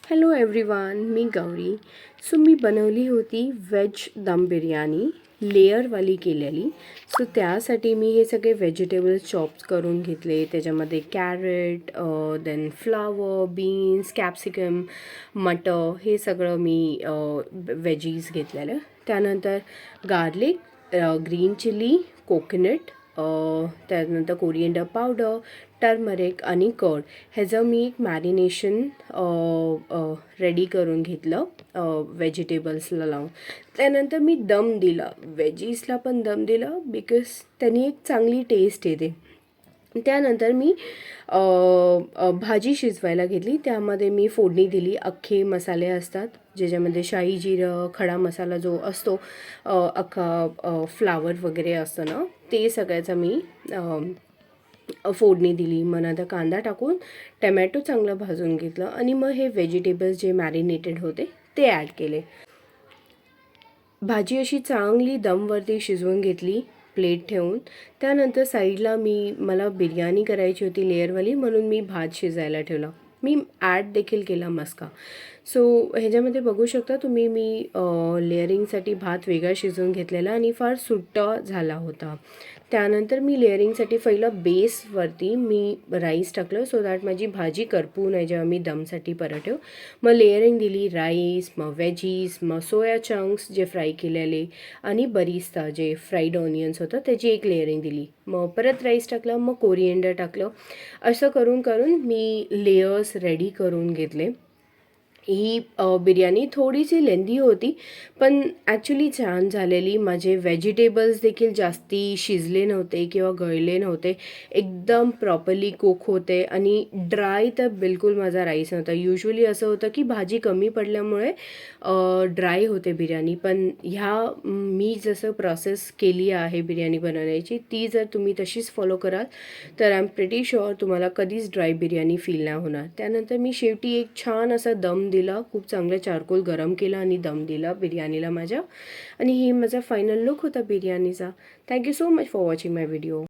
Hello everyone, मी Gauri. So मी बनवली होती veg दम बिर्याणी, लेअरवाली केलेली. सो त्यासाठी मी हे सगळे व्हेजिटेबल्स चॉप्स करून घेतले. त्याच्यामध्ये carrot, then flower, beans, capsicum, मटर हे सगळं मी व्हेजीज घेतलेलं. त्यानंतर गार्लिक, ग्रीन चिली, कोकोनट, त्यानंतर कोरिएंडर पावडर, टर्मरिक आणि कर्ड ह्याचं मी एक मॅरिनेशन रेडी करून घेतलं व्हेजिटेबल्सला लावून. त्यानंतर मी दम दिला, व्हेजीसला पण दम दिला बिकॉज त्यांनी एक चांगली टेस्ट येते. त्यानंतर मी भाजी शिजवायला घेतली. त्यामध्ये मी फोडणी दिली. अख्खे मसाले असतात ज्याच्यामध्ये शाही जिरं, खडा मसाला जो असतो, अख्खा फ्लावर वगैरे असतं ना, ते सगळ्याचा मी फोडणी दिली. मग नंतर कांदा टाकून टमॅटो चांगलं भाजून घेतलं आणि मग हे व्हेजिटेबल्स जे मॅरिनेटेड होते ते ॲड केले. भाजी अशी चांगली दमवरती शिजवून घेतली प्लेट ठेवून. त्यानंतर साईडला मला बिर्याणी करायची होती लेअरवाली, म्हणून मी भात शिजायला ठेवला. मी ॲड देखील केला मस्का. सो ह्याच्यामध्ये बघू शकता तुम्ही, मी लेअरिंगसाठी भात वेगळा शिजवून घेतलेला आणि फार सुट्टा झाला होता. त्यानंतर मी लेअरिंगसाठी पहिलं बेसवरती मी राईस टाकलं सो दॅट माझी भाजी करपू नये जेव्हा मी दमसाठी परत ठेव. मग लेअरिंग दिली राईस, मग व्हेजीज, मग सोया चंक्स जे फ्राय केलेले आणि बरिस्ता जे फ्राईड ऑनियन्स होतं त्याची एक लेअरिंग दिली. मग परत राईस टाकलं, मग कोरिएंडर टाकलं. असं करून करून मी लेयर्स रेडी करून घेतले. ही बिर्याणी थोडीशी लेंदी होती पण ॲक्च्युली छान झालेली. माझे व्हेजिटेबल्स देखील जास्ती शिजले नव्हते किंवा गळले नव्हते, एकदम प्रॉपरली कुक होते आणि ड्राय तर बिलकुल माझा राईस नव्हता. युजली असं होतं की भाजी कमी पडल्यामुळे ड्राय होते बिर्याणी, पण मी जसं प्रोसेस केली आहे बिर्याणी बनवण्याची ती जर तुम्ही तशीच फॉलो कराल तर आय एम प्रिटी शुअर तुम्हाला कधीच ड्राय बिर्याणी फील नाही होणार. त्यानंतर मी शेवटी एक छान असा दम दिला, खूप चांगलं चारकोल गरम केला आणि दम दिला बिर्याणीला माझ्या. आणि ही माझा फायनल लुक होता बिर्याणीचा. Thank you so much for watching my video.